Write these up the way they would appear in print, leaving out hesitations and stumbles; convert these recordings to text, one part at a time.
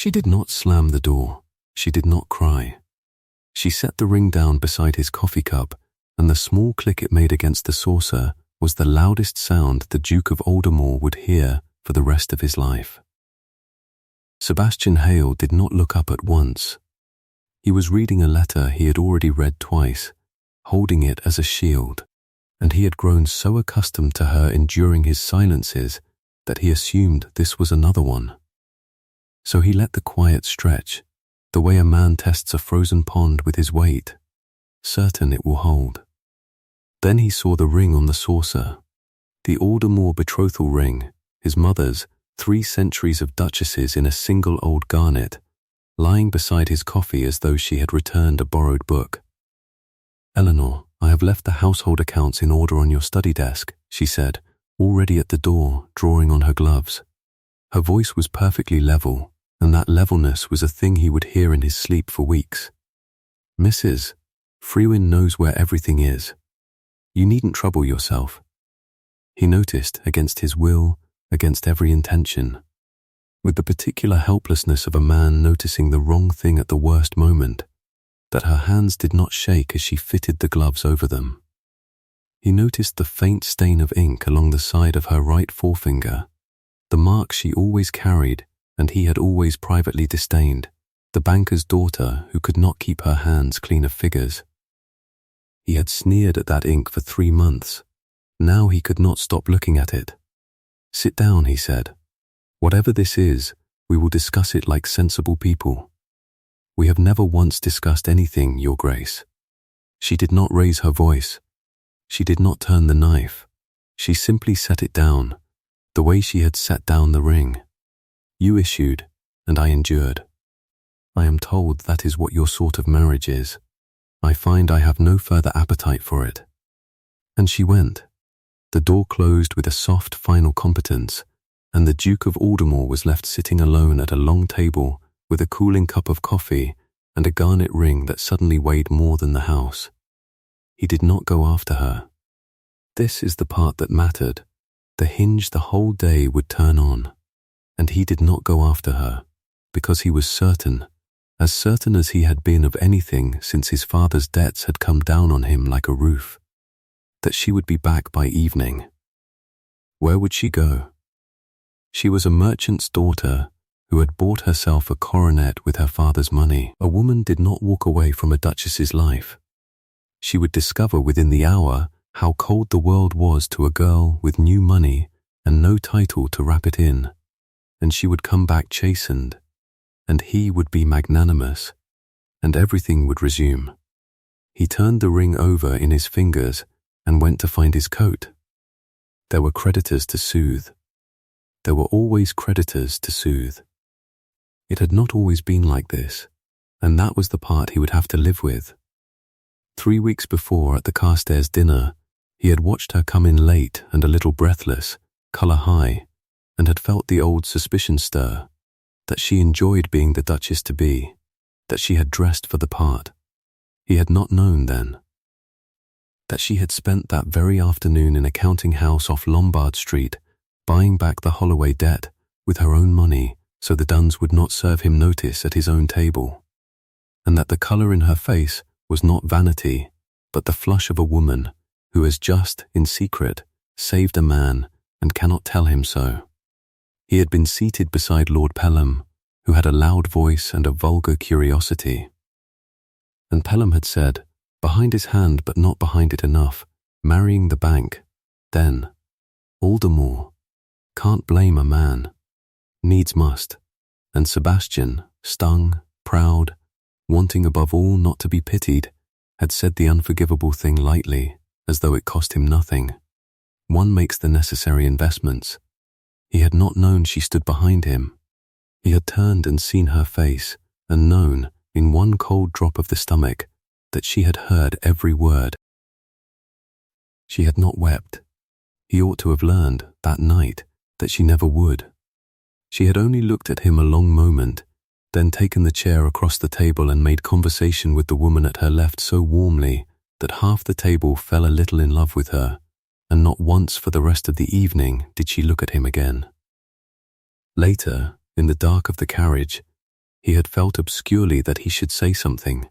She did not slam the door. She did not cry. She set the ring down beside his coffee cup, and the small click it made against the saucer was the loudest sound the Duke of Aldermoor would hear for the rest of his life. Sebastian Hale did not look up at once. He was reading a letter he had already read twice, holding it as a shield, and he had grown so accustomed to her enduring his silences that he assumed this was another one. So he let the quiet stretch, the way a man tests a frozen pond with his weight, certain it will hold. Then he saw the ring on the saucer, the Aldermoor betrothal ring, his mother's, 3 centuries of duchesses in a single old garnet, lying beside his coffee as though she had returned a borrowed book. "Eleanor, I have left the household accounts in order on your study desk," she said, already at the door, drawing on her gloves. Her voice was perfectly level, and that levelness was a thing he would hear in his sleep for weeks. "Mrs. Frewen knows where everything is. You needn't trouble yourself." He noticed, against his will, against every intention, with the particular helplessness of a man noticing the wrong thing at the worst moment, that her hands did not shake as she fitted the gloves over them. He noticed the faint stain of ink along the side of her right forefinger, the mark she always carried and he had always privately disdained, the banker's daughter who could not keep her hands clean of figures. He had sneered at that ink for 3 months. Now he could not stop looking at it. "Sit down," he said. "Whatever this is, we will discuss it like sensible people. We have never once discussed anything, Your Grace." She did not raise her voice. She did not turn the knife. She simply set it down, the way she had set down the ring. "You issued, and I endured. I am told that is what your sort of marriage is. I find I have no further appetite for it." And she went. The door closed with a soft final competence, and the Duke of Aldermoor was left sitting alone at a long table with a cooling cup of coffee and a garnet ring that suddenly weighed more than the house. He did not go after her. This is the part that mattered. The hinge the whole day would turn on. And he did not go after her, because he was certain, as certain as he had been of anything since his father's debts had come down on him like a roof, that she would be back by evening. Where would she go? She was a merchant's daughter who had bought herself a coronet with her father's money. A woman did not walk away from a duchess's life. She would discover within the hour how cold the world was to a girl with new money and no title to wrap it in, and she would come back chastened, and he would be magnanimous, and everything would resume. He turned the ring over in his fingers and went to find his coat. There were creditors to soothe. There were always creditors to soothe. It had not always been like this, and that was the part he would have to live with. 3 weeks before, at the Carstairs dinner, he had watched her come in late and a little breathless, colour high, and had felt the old suspicion stir, that she enjoyed being the Duchess-to-be, that she had dressed for the part. He had not known then that she had spent that very afternoon in a counting house off Lombard Street, buying back the Holloway debt with her own money so the Duns would not serve him notice at his own table, and that the colour in her face was not vanity, but the flush of a woman who has just, in secret, saved a man and cannot tell him so. He had been seated beside Lord Pelham, who had a loud voice and a vulgar curiosity. And Pelham had said, behind his hand but not behind it enough, marrying the bank, then, Aldermoor, can't blame a man, needs must, and Sebastian, stung, proud, wanting above all not to be pitied, had said the unforgivable thing lightly, as though it cost him nothing. One makes the necessary investments. He had not known she stood behind him. He had turned and seen her face, and known, in one cold drop of the stomach, that she had heard every word. She had not wept. He ought to have learned, that night, that she never would. She had only looked at him a long moment, then taken the chair across the table and made conversation with the woman at her left so warmly that half the table fell a little in love with her, and not once for the rest of the evening did she look at him again. Later, in the dark of the carriage, He had felt obscurely that he should say something,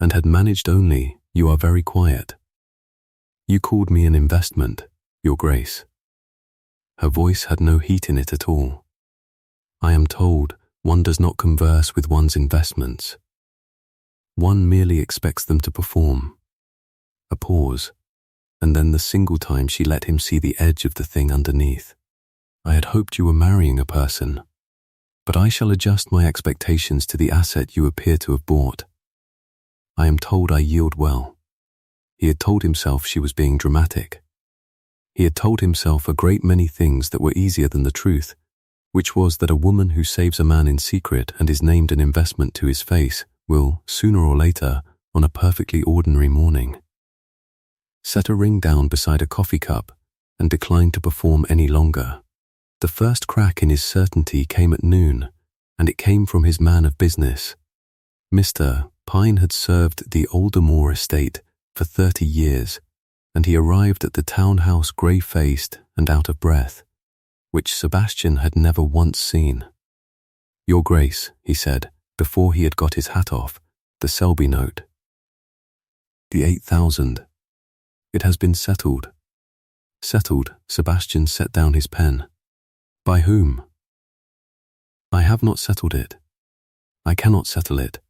and had managed only, "You are very quiet." "You called me an investment, Your Grace." Her voice had no heat in it at all. "I am told one does not converse with one's investments. One merely expects them to perform." A pause, and then the single time she let him see the edge of the thing underneath. "I had hoped you were marrying a person, but I shall adjust my expectations to the asset you appear to have bought. I am told I yield well." He had told himself she was being dramatic. He had told himself a great many things that were easier than the truth, which was that a woman who saves a man in secret and is named an investment to his face will, sooner or later, on a perfectly ordinary morning, set a ring down beside a coffee cup and decline to perform any longer. The first crack in his certainty came at noon, and it came from his man of business. Mr. Pine had served the Aldermoor estate for 30 years, and he arrived at the townhouse grey-faced and out of breath, which Sebastian had never once seen. "Your Grace," he said, before he had got his hat off, "the Selby note. The 8,000. It has been settled." "Settled?" Sebastian set down his pen. "By whom?" "I have not settled it. I cannot settle it.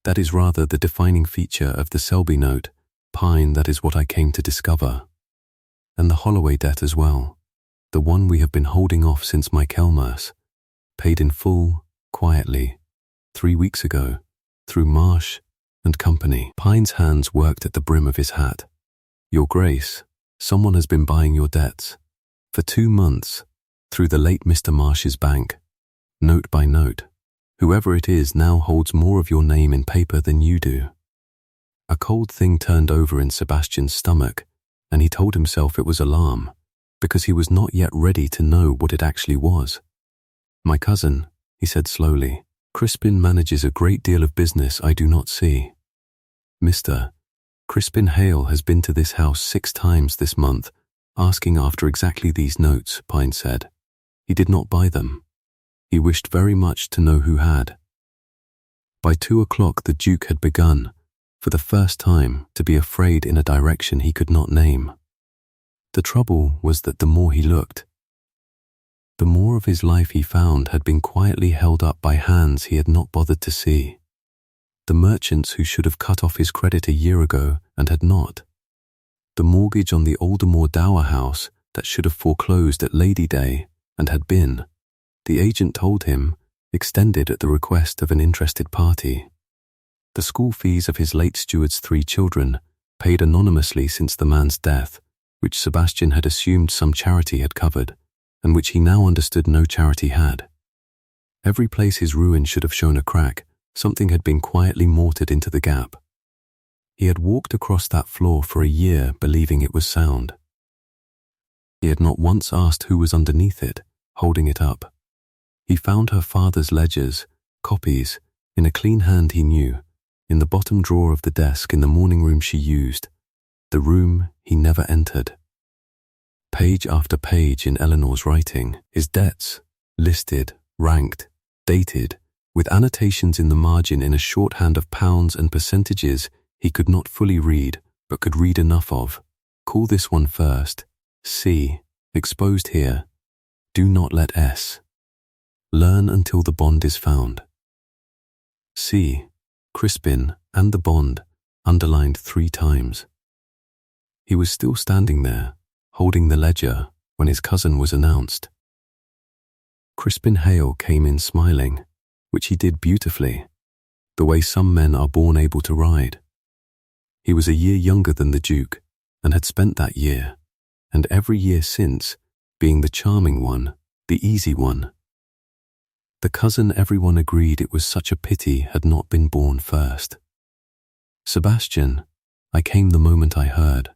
That is rather the defining feature of the Selby note, Pine, that is what I came to discover. And the Holloway debt as well, the one we have been holding off since Michaelmas, paid in full, quietly, 3 weeks ago, through Marsh and Company." Pine's hands worked at the brim of his hat. "Your Grace, someone has been buying your debts. For 2 months, through the late Mr. Marsh's bank, note by note. Whoever it is now holds more of your name in paper than you do." A cold thing turned over in Sebastian's stomach, and he told himself it was alarm, because he was not yet ready to know what it actually was. "My cousin," he said slowly, "Crispin manages a great deal of business I do not see. Mr. Crispin Hale has been to this house 6 times this month, asking after exactly these notes," Pine said. "He did not buy them. He wished very much to know who had." By 2 o'clock the Duke had begun, for the first time, to be afraid in a direction he could not name. The trouble was that the more he looked, the more of his life he found had been quietly held up by hands he had not bothered to see. The merchants who should have cut off his credit a year ago and had not. The mortgage on the Aldermoor dower house that should have foreclosed at Lady Day and had been, the agent told him, extended at the request of an interested party. The school fees of his late steward's 3 children, paid anonymously since the man's death, which Sebastian had assumed some charity had covered, and which he now understood no charity had. Every place his ruin should have shown a crack, something had been quietly mortared into the gap. He had walked across that floor for a year believing it was sound. He had not once asked who was underneath it, holding it up. He found her father's ledgers, copies, in a clean hand he knew, in the bottom drawer of the desk in the morning room she used, the room he never entered. Page after page in Eleanor's writing, his debts, listed, ranked, dated, with annotations in the margin in a shorthand of pounds and percentages he could not fully read, but could read enough of. Call this one first. C. Exposed here. Do not let S. Learn until the bond is found. C. Crispin and the bond, underlined 3 times. He was still standing there, holding the ledger, when his cousin was announced. Crispin Hale came in smiling, which he did beautifully, the way some men are born able to ride. He was a year younger than the Duke, and had spent that year, and every year since, being the charming one, the easy one. The cousin everyone agreed it was such a pity had not been born first. "Sebastian, I came the moment I heard.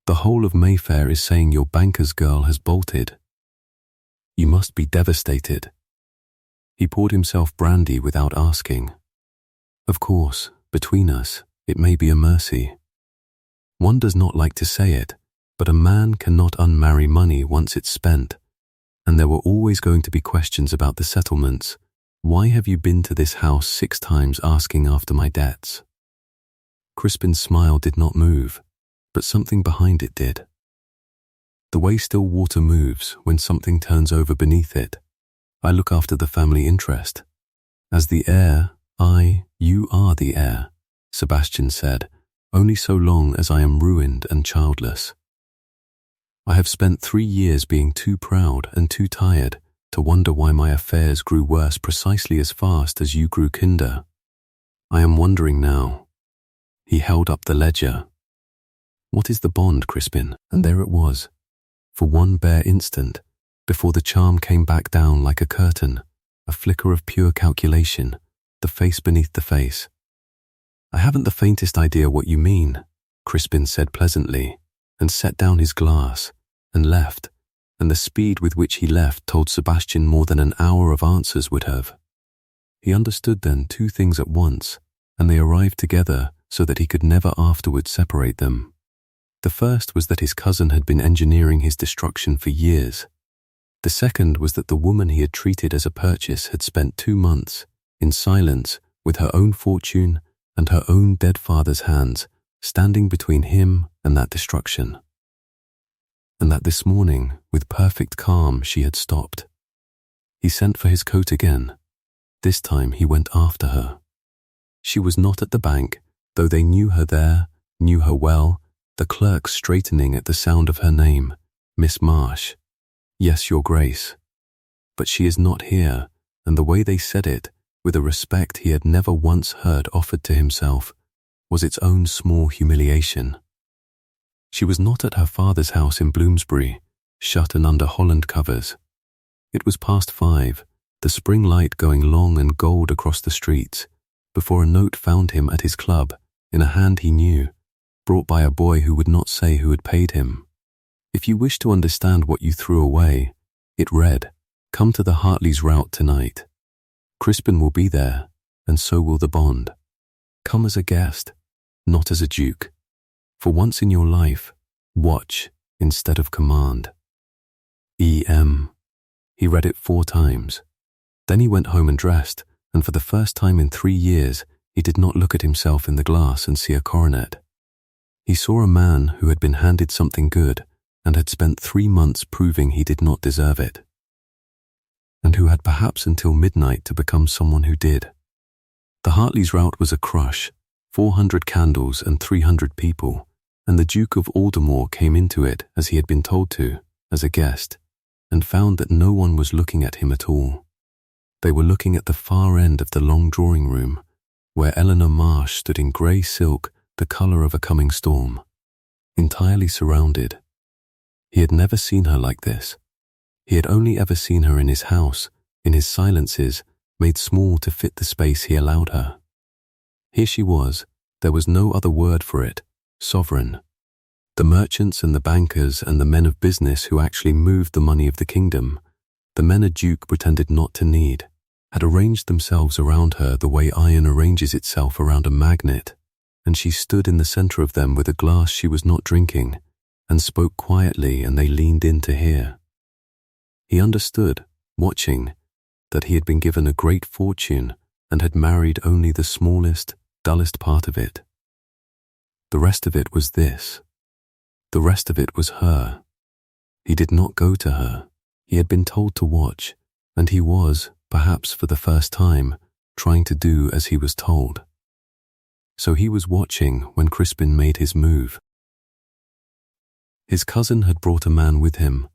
The whole of Mayfair is saying your banker's girl has bolted. You must be devastated." He poured himself brandy without asking. "Of course, between us, it may be a mercy. One does not like to say it, but a man cannot unmarry money once it's spent, and there were always going to be questions about the settlements, Why have you been to this house 6 times asking after my debts?" Crispin's smile did not move, but something behind it did. The way still water moves when something turns over beneath it. I look after the family interest. As the heir, you are the heir, Sebastian said, only so long as I am ruined and childless. I have spent 3 years being too proud and too tired to wonder why my affairs grew worse precisely as fast as you grew kinder. I am wondering now. He held up the ledger. What is the bond, Crispin? And there it was. For one bare instant, before the charm came back down like a curtain, a flicker of pure calculation, the face beneath the face. I haven't the faintest idea what you mean, Crispin said pleasantly, and set down his glass, and left, and the speed with which he left told Sebastian more than an hour of answers would have. He understood then 2 things at once, and they arrived together so that he could never afterwards separate them. The first was that his cousin had been engineering his destruction for years. The second was that the woman he had treated as a purchase had spent 2 months, in silence, with her own fortune and her own dead father's hands, standing between him and that destruction. And that this morning, with perfect calm, she had stopped. He sent for his coat again. This time he went after her. She was not at the bank, though they knew her there, knew her well, the clerk straightening at the sound of her name, Miss Marsh. Yes, Your Grace. But she is not here, and the way they said it, with a respect he had never once heard offered to himself, was its own small humiliation. She was not at her father's house in Bloomsbury, shut and under Holland covers. It was past 5, the spring light going long and gold across the streets, before a note found him at his club, in a hand he knew, brought by a boy who would not say who had paid him. If you wish to understand what you threw away, it read, "Come to the Heartley's rout tonight. Crispin will be there, and so will the bond. Come as a guest, not as a duke. For once in your life, watch instead of command. E.M." He read it 4 times. Then he went home and dressed, and for the first time in 3 years, he did not look at himself in the glass and see a coronet. He saw a man who had been handed something good and had spent 3 months proving he did not deserve it, and who had perhaps until midnight to become someone who did. The Heartley's rout was a crush, 400 candles and 300 people, and the Duke of Aldermoor came into it as he had been told to, as a guest, and found that no one was looking at him at all. They were looking at the far end of the long drawing room, where Eleanor Marsh stood in grey silk, the colour of a coming storm, entirely surrounded. He had never seen her like this. He had only ever seen her in his house, in his silences, made small to fit the space he allowed her. Here she was, there was no other word for it, sovereign. The merchants and the bankers and the men of business who actually moved the money of the kingdom, the men a duke pretended not to need, had arranged themselves around her the way iron arranges itself around a magnet, and she stood in the centre of them with a glass she was not drinking, and spoke quietly, and they leaned in to hear. He understood, watching, that he had been given a great fortune and had married only the smallest, dullest part of it. The rest of it was this. The rest of it was her. He did not go to her. He had been told to watch, and he was, perhaps for the first time, trying to do as he was told. So he was watching when Crispin made his move. His cousin had brought a man with him,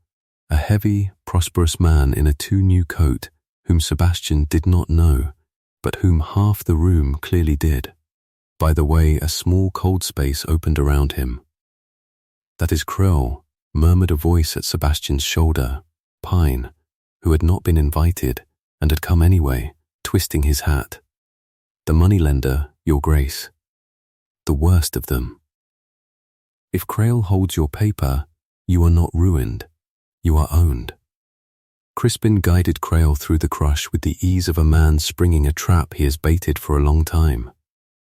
a heavy, prosperous man in a too new coat, whom Sebastian did not know, but whom half the room clearly did. By the way, a small cold space opened around him. "That is Creole," murmured a voice at Sebastian's shoulder, Pine, who had not been invited and had come anyway, twisting his hat. "The moneylender, Your Grace. The worst of them. If Creole holds your paper, you are not ruined, you are owned." Crispin guided Creole through the crush with the ease of a man springing a trap he has baited for a long time,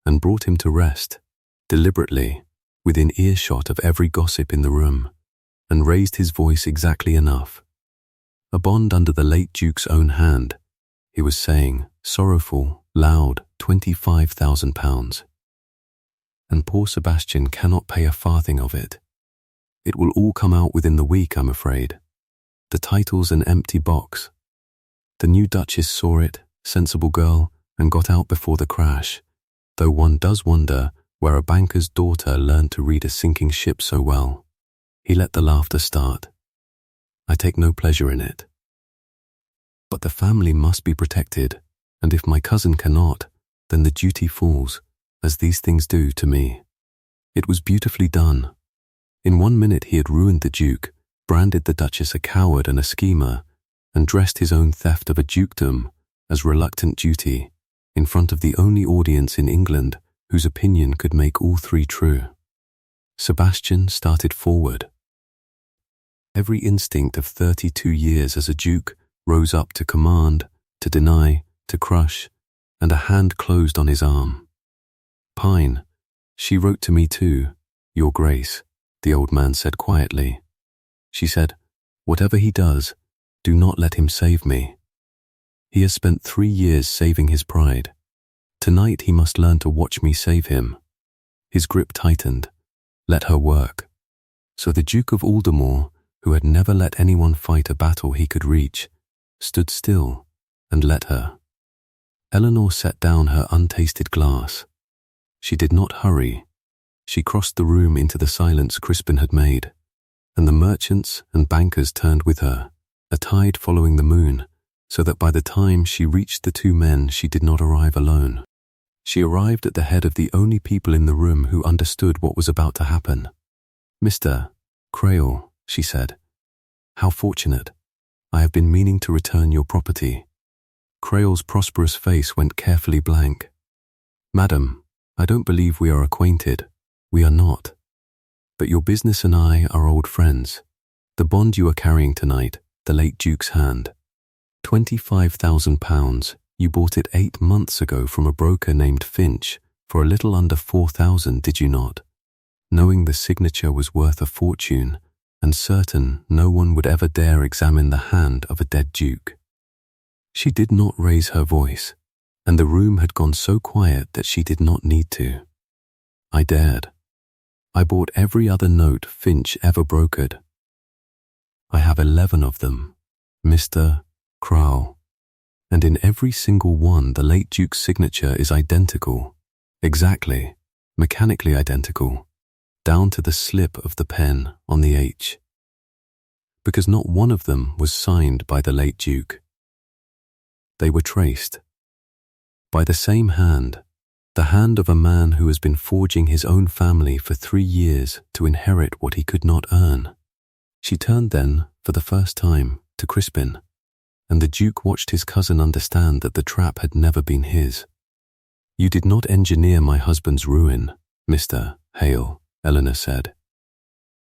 and brought him to rest, deliberately, within earshot of every gossip in the room, and raised his voice exactly enough. A bond under the late Duke's own hand, he was saying, sorrowful, loud, £25,000. And poor Sebastian cannot pay a farthing of it. It will all come out within the week, I'm afraid. The title's an empty box. The new Duchess saw it, sensible girl, and got out before the crash, though one does wonder where a banker's daughter learned to read a sinking ship so well. He let the laughter start. I take no pleasure in it. But the family must be protected, and if my cousin cannot, then the duty falls, as these things do to me. It was beautifully done. In 1 minute he had ruined the Duke, branded the Duchess a coward and a schemer, and dressed his own theft of a dukedom as reluctant duty in front of the only audience in England whose opinion could make all three true. Sebastian started forward. Every instinct of 32 years as a duke rose up to command, to deny, to crush, and a hand closed on his arm. Pine, she wrote to me too, Your Grace, the old man said quietly. She said, whatever he does, do not let him save me. He has spent 3 years saving his pride. Tonight he must learn to watch me save him. His grip tightened. Let her work. So the Duke of Aldermoor, who had never let anyone fight a battle he could reach, stood still and let her. Eleanor set down her untasted glass. She did not hurry. She crossed the room into the silence Crispin had made, and the merchants and bankers turned with her, a tide following the moon, so that by the time she reached the 2 men she did not arrive alone. She arrived at the head of the only people in the room who understood what was about to happen. Mr. Crail, she said, how fortunate. I have been meaning to return your property. Crail's prosperous face went carefully blank. Madam, I don't believe we are acquainted. We are not. But your business and I are old friends. The bond you are carrying tonight, the late Duke's hand. £25,000. You bought it 8 months ago from a broker named Finch for a little under 4,000, did you not? Knowing the signature was worth a fortune, and certain no one would ever dare examine the hand of a dead duke. She did not raise her voice, and the room had gone so quiet that she did not need to. I dared. I bought every other note Finch ever brokered. I have 11 of them, Mr. Crowell, and in every single one the late Duke's signature is identical, exactly, mechanically identical, down to the slip of the pen on the H. Because not one of them was signed by the late Duke. They were traced by the same hand, the hand of a man who has been forging his own family for 3 years to inherit what he could not earn. She turned then, for the first time, to Crispin, and the Duke watched his cousin understand that the trap had never been his. You did not engineer my husband's ruin, Mr. Hale, Eleanor said.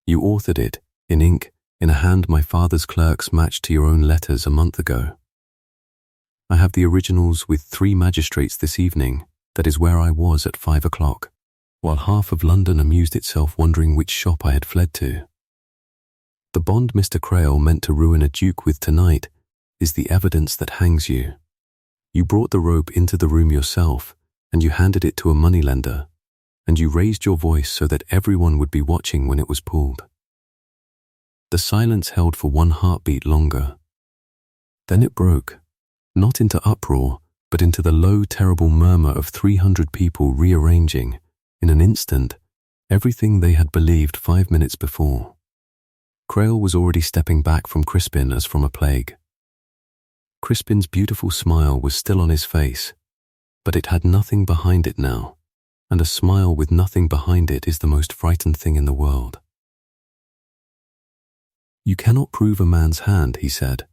You authored it, in ink, in a hand my father's clerks matched to your own letters a month ago. I have the originals with 3 magistrates this evening. That is where I was at 5 o'clock, while half of London amused itself wondering which shop I had fled to. The bond Mr. Crail meant to ruin a duke with tonight is the evidence that hangs you. You brought the rope into the room yourself, and you handed it to a moneylender, and you raised your voice so that everyone would be watching when it was pulled. The silence held for 1 heartbeat longer. Then it broke, not into uproar, but into the low, terrible murmur of 300 people rearranging, in an instant, everything they had believed 5 minutes before. Crail was already stepping back from Crispin as from a plague. Crispin's beautiful smile was still on his face, but it had nothing behind it now, and a smile with nothing behind it is the most frightened thing in the world. You cannot prove a man's hand, he said.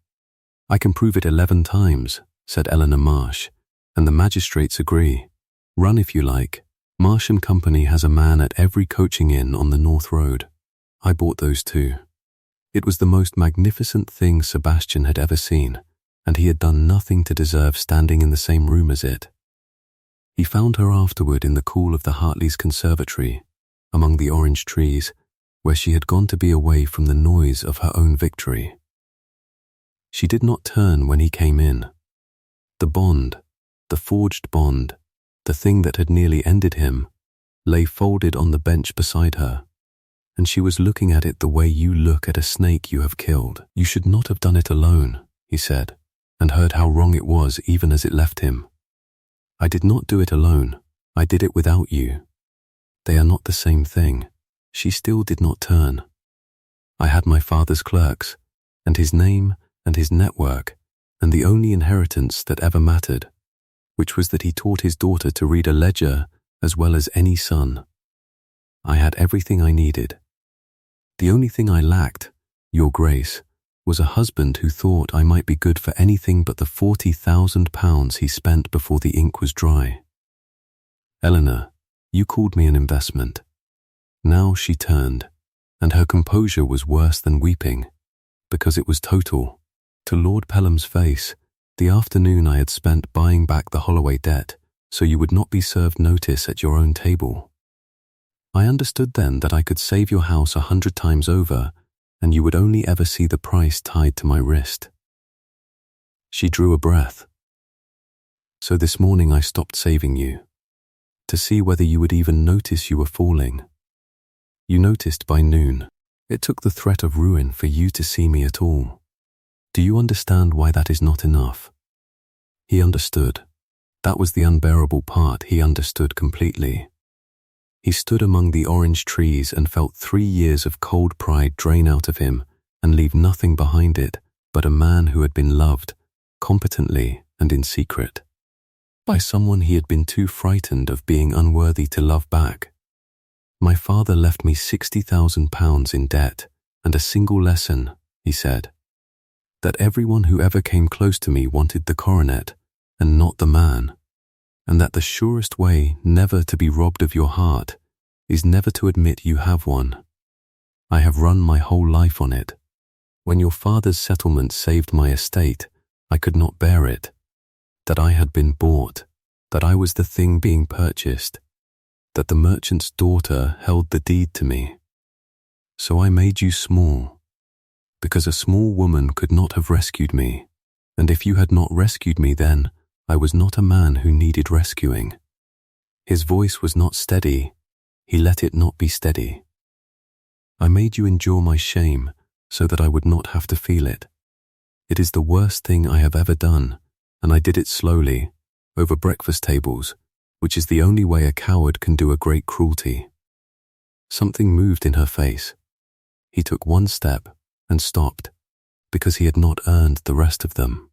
I can prove it 11 times, said Eleanor Marsh, and the magistrates agree. Run if you like. Marsh and Company has a man at every coaching inn on the North Road. I bought those too. It was the most magnificent thing Sebastian had ever seen, and he had done nothing to deserve standing in the same room as it. He found her afterward in the cool of the Heartley's conservatory, among the orange trees, where she had gone to be away from the noise of her own victory. She did not turn when he came in. The bond, the forged bond, the thing that had nearly ended him, lay folded on the bench beside her, and she was looking at it the way you look at a snake you have killed. "You should not have done it alone," he said, and heard how wrong it was even as it left him. "I did not do it alone. I did it without you. They are not the same thing." She still did not turn. "I had my father's clerks, and his name and his network, and the only inheritance that ever mattered, which was that he taught his daughter to read a ledger as well as any son. I had everything I needed. The only thing I lacked, Your Grace, was a husband who thought I might be good for anything but the £40,000 he spent before the ink was dry. Eleanor, you called me an investment." Now she turned, and her composure was worse than weeping, because it was total. To Lord Pelham's face, the afternoon I had spent buying back the Holloway debt so you would not be served notice at your own table. I understood then that I could save your house 100 times over, and you would only ever see the price tied to my wrist. She drew a breath. "So this morning I stopped saving you, to see whether you would even notice you were falling. You noticed by noon. It took the threat of ruin for you to see me at all. Do you understand why that is not enough?" He understood. That was the unbearable part. He understood completely. He stood among the orange trees and felt 3 years of cold pride drain out of him and leave nothing behind it but a man who had been loved, competently and in secret, by someone he had been too frightened of being unworthy to love back. "My father left me £60,000 in debt and a single lesson," he said, "that everyone who ever came close to me wanted the coronet and not the man, and that the surest way never to be robbed of your heart is never to admit you have one. I have run my whole life on it. When your father's settlement saved my estate, I could not bear it, that I had been bought, that I was the thing being purchased, that the merchant's daughter held the deed to me. So I made you small, because a small woman could not have rescued me, and if you had not rescued me then, I was not a man who needed rescuing." His voice was not steady. He let it not be steady. "I made you endure my shame so that I would not have to feel it. It is the worst thing I have ever done, and I did it slowly, over breakfast tables, which is the only way a coward can do a great cruelty." Something moved in her face. He took one step and stopped, because he had not earned the rest of them.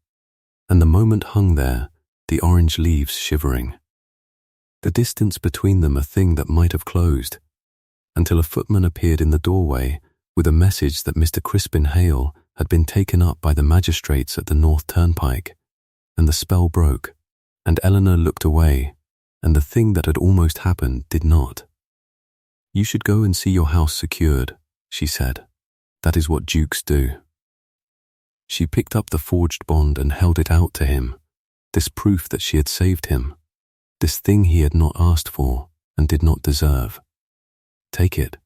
And the moment hung there, the orange leaves shivering. The distance between them a thing that might have closed, until a footman appeared in the doorway with a message that Mr. Crispin Hale had been taken up by the magistrates at the North Turnpike, and the spell broke, and Eleanor looked away, and the thing that had almost happened did not. "You should go and see your house secured," she said. "That is what dukes do." She picked up the forged bond and held it out to him, this proof that she had saved him, this thing he had not asked for and did not deserve. "Take it.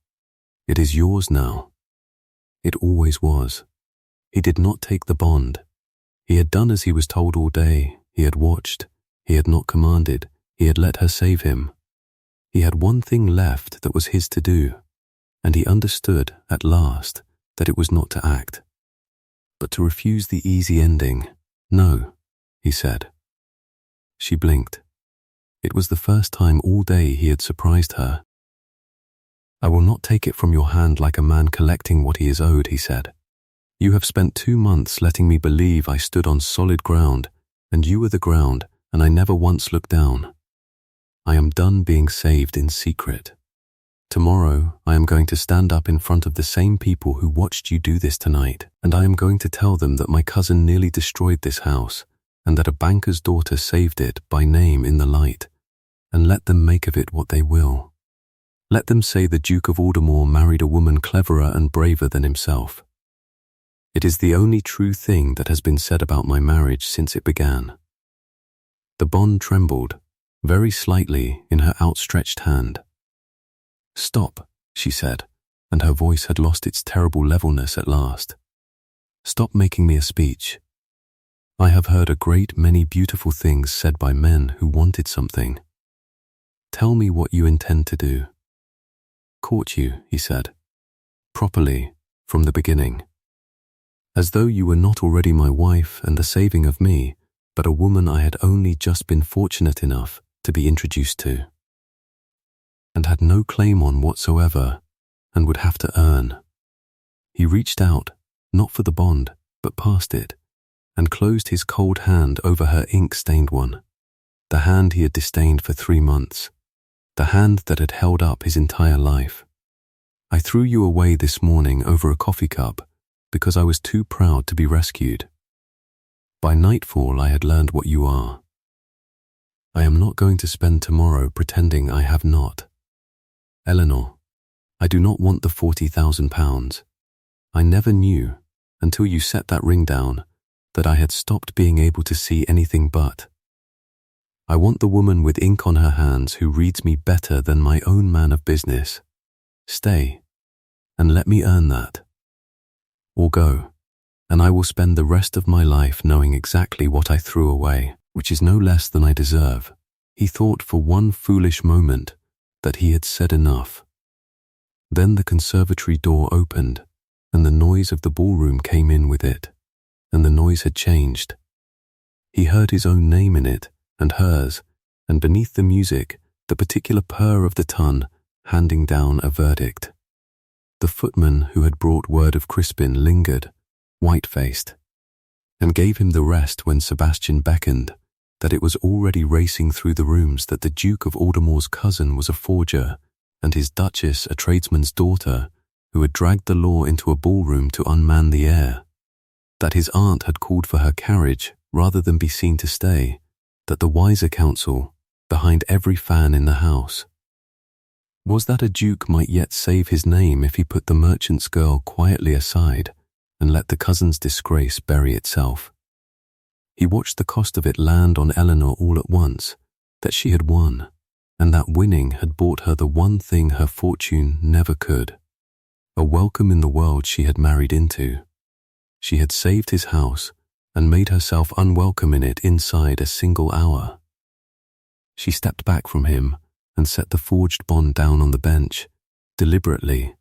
It is yours now." It always was. He did not take the bond. He had done as he was told all day. He had watched. He had not commanded. He had let her save him. He had one thing left that was his to do, and he understood at last that it was not to act, but to refuse the easy ending. "No," he said. She blinked. It was the first time all day he had surprised her. "I will not take it from your hand like a man collecting what he is owed," he said. "You have spent 2 months letting me believe I stood on solid ground, and you were the ground, and I never once looked down. I am done being saved in secret. Tomorrow I am going to stand up in front of the same people who watched you do this tonight, and I am going to tell them that my cousin nearly destroyed this house, and that a banker's daughter saved it by name in the light, and let them make of it what they will. Let them say the Duke of Aldermoor married a woman cleverer and braver than himself. It is the only true thing that has been said about my marriage since it began." The bond trembled, very slightly, in her outstretched hand. "Stop," she said, and her voice had lost its terrible levelness at last. "Stop making me a speech. I have heard a great many beautiful things said by men who wanted something. Tell me what you intend to do. Court you, he said, properly, from the beginning. As though you were not already my wife and the saving of me, but a woman I had only just been fortunate enough to be introduced to, and had no claim on whatsoever, and would have to earn. He reached out, not for the bond, but past it, and closed his cold hand over her ink-stained one, the hand he had disdained for 3 months, the hand that had held up his entire life. I threw you away this morning over a coffee cup because I was too proud to be rescued. By nightfall I had learned what you are. I am not going to spend tomorrow pretending I have not. Eleanor, I do not want the £40,000. I never knew, until you set that ring down, that I had stopped being able to see anything but. I want the woman with ink on her hands who reads me better than my own man of business. Stay, and let me earn that. Or go, and I will spend the rest of my life knowing exactly what I threw away, which is no less than I deserve. He thought for one foolish moment that he had said enough. Then the conservatory door opened, and the noise of the ballroom came in with it, and the noise had changed. He heard his own name in it, and hers, and beneath the music, the particular purr of the ton handing down a verdict. The footman who had brought word of Crispin lingered, white-faced, and gave him the rest when Sebastian beckoned, that it was already racing through the rooms that the Duke of Aldermoor's cousin was a forger, and his Duchess a tradesman's daughter, who had dragged the law into a ballroom to unman the air, that his aunt had called for her carriage rather than be seen to stay, that the wiser counsel, behind every fan in the house, was that a duke might yet save his name if he put the merchant's girl quietly aside and let the cousin's disgrace bury itself. He watched the cost of it land on Eleanor all at once, that she had won, and that winning had bought her the one thing her fortune never could, a welcome in the world she had married into. She had saved his house and made herself unwelcome in it inside a single hour. She stepped back from him and set the forged bond down on the bench, deliberately,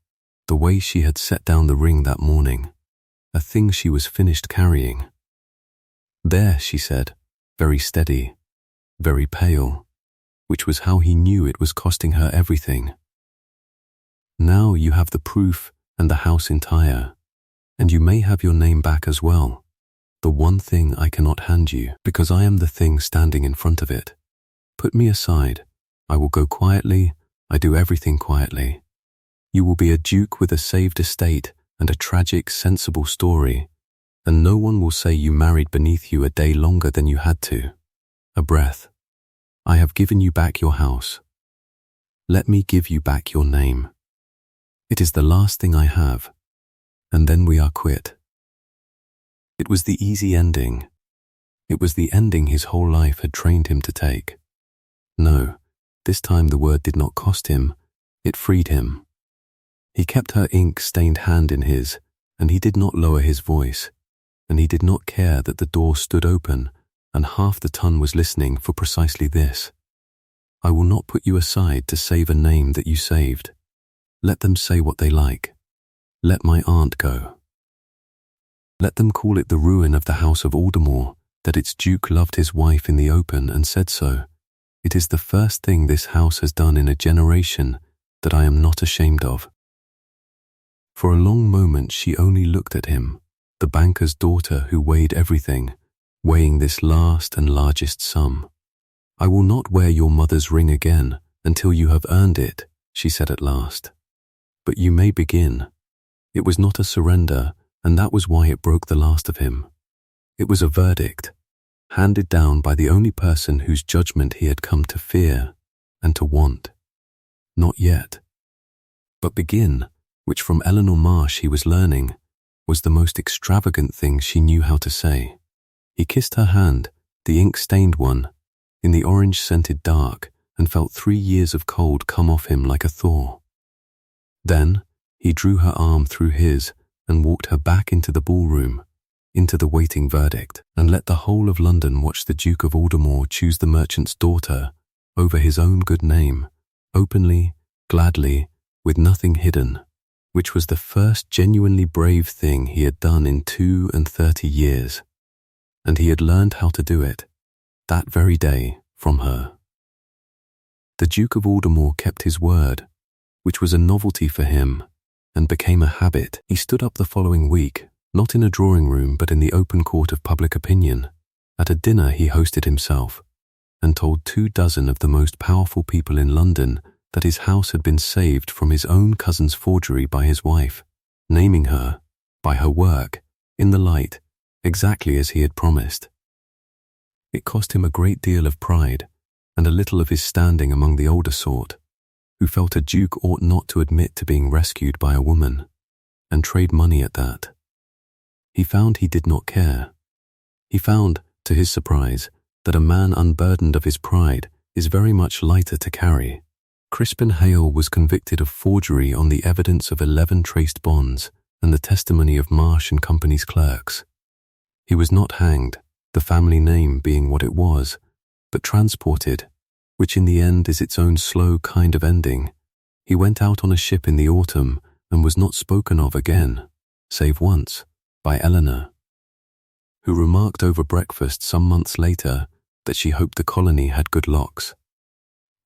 the way she had set down the ring that morning, a thing she was finished carrying. There, she said, very steady, very pale, which was how he knew it was costing her everything. Now you have the proof and the house entire, and you may have your name back as well, the one thing I cannot hand you, because I am the thing standing in front of it. Put me aside. I will go quietly. I do everything quietly. You will be a duke with a saved estate and a tragic, sensible story, and no one will say you married beneath you a day longer than you had to. A breath. I have given you back your house. Let me give you back your name. It is the last thing I have, and then we are quit. It was the easy ending. It was the ending his whole life had trained him to take. No, this time the word did not cost him, it freed him. He kept her ink-stained hand in his, and he did not lower his voice, and he did not care that the door stood open and half the ton was listening for precisely this. I will not put you aside to save a name that you saved. Let them say what they like. Let my aunt go. Let them call it the ruin of the House of Aldermoor, that its duke loved his wife in the open and said so. It is the first thing this house has done in a generation that I am not ashamed of. For a long moment she only looked at him, the banker's daughter who weighed everything, weighing this last and largest sum. I will not wear your mother's ring again until you have earned it, she said at last. But you may begin. It was not a surrender, and that was why it broke the last of him. It was a verdict, handed down by the only person whose judgment he had come to fear and to want. Not yet. But begin, which from Eleanor Marsh he was learning, was the most extravagant thing she knew how to say. He kissed her hand, the ink-stained one, in the orange-scented dark, and felt 3 years of cold come off him like a thaw. Then he drew her arm through his and walked her back into the ballroom, into the waiting verdict, and let the whole of London watch the Duke of Aldermoor choose the merchant's daughter over his own good name, openly, gladly, with nothing hidden, which was the first genuinely brave thing he had done in 32 years. And he had learned how to do it, that very day, from her. The Duke of Aldermoor kept his word, which was a novelty for him, and became a habit. He stood up the following week, not in a drawing room but in the open court of public opinion, at a dinner he hosted himself, and told 24 of the most powerful people in London that his house had been saved from his own cousin's forgery by his wife, naming her, by her work, in the light, exactly as he had promised. It cost him a great deal of pride, and a little of his standing among the older sort, who felt a duke ought not to admit to being rescued by a woman, and trade money at that. He found he did not care. He found, to his surprise, that a man unburdened of his pride is very much lighter to carry. Crispin Hale was convicted of forgery on the evidence of 11 traced bonds and the testimony of Marsh and Company's clerks. He was not hanged, the family name being what it was, but transported, which in the end is its own slow kind of ending. He went out on a ship in the autumn and was not spoken of again, save once, by Eleanor, who remarked over breakfast some months later that she hoped the colony had good locks.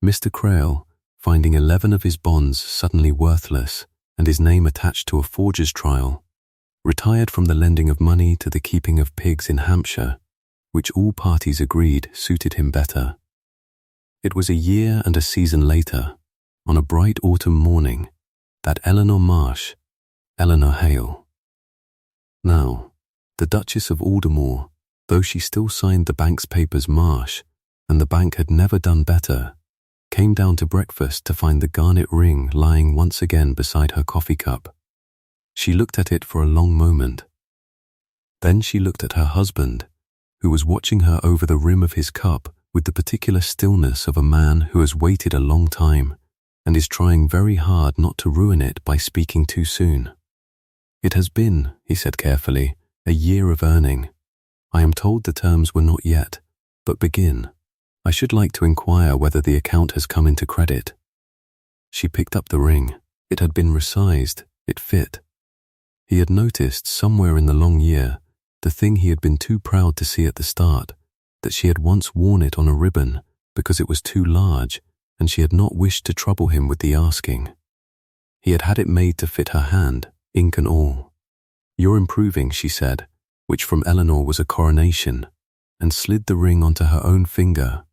Mr. Crail, finding 11 of his bonds suddenly worthless and his name attached to a forger's trial, retired from the lending of money to the keeping of pigs in Hampshire, which all parties agreed suited him better. It was a year and a season later, on a bright autumn morning, that Eleanor Marsh, Eleanor Hale. Now, the Duchess of Aldermoor, though she still signed the bank's papers Marsh, and the bank had never done better, came down to breakfast to find the garnet ring lying once again beside her coffee cup. She looked at it for a long moment. Then she looked at her husband, who was watching her over the rim of his cup with the particular stillness of a man who has waited a long time and is trying very hard not to ruin it by speaking too soon. "It has been," he said carefully, "a year of earning. I am told the terms were not yet, but begin. I should like to inquire whether the account has come into credit." She picked up the ring. It had been resized. It fit. He had noticed somewhere in the long year the thing he had been too proud to see at the start, that she had once worn it on a ribbon because it was too large and she had not wished to trouble him with the asking. He had had it made to fit her hand, ink and all. "You're improving," she said, which from Eleanor was a coronation, and slid the ring onto her own finger,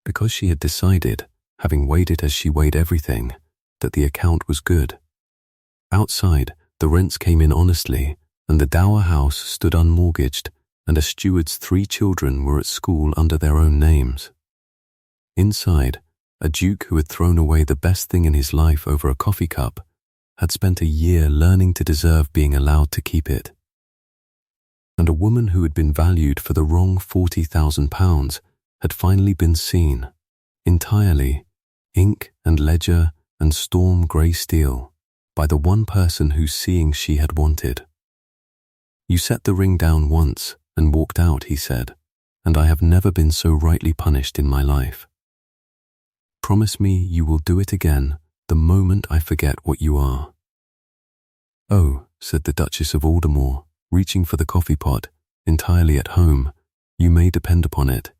because she had decided, having weighed it as she weighed everything, that the account was good. Outside, the rents came in honestly, and the dower house stood unmortgaged, and a steward's 3 children were at school under their own names. Inside, a duke who had thrown away the best thing in his life over a coffee cup had spent a year learning to deserve being allowed to keep it. And a woman who had been valued for the wrong £40,000 had finally been seen, entirely, ink and ledger and storm grey steel, by the one person whose seeing she had wanted. "You set the ring down once and walked out," he said, "and I have never been so rightly punished in my life. Promise me you will do it again the moment I forget what you are." "Oh," said the Duchess of Aldermoor, reaching for the coffee pot, entirely at home, "you may depend upon it.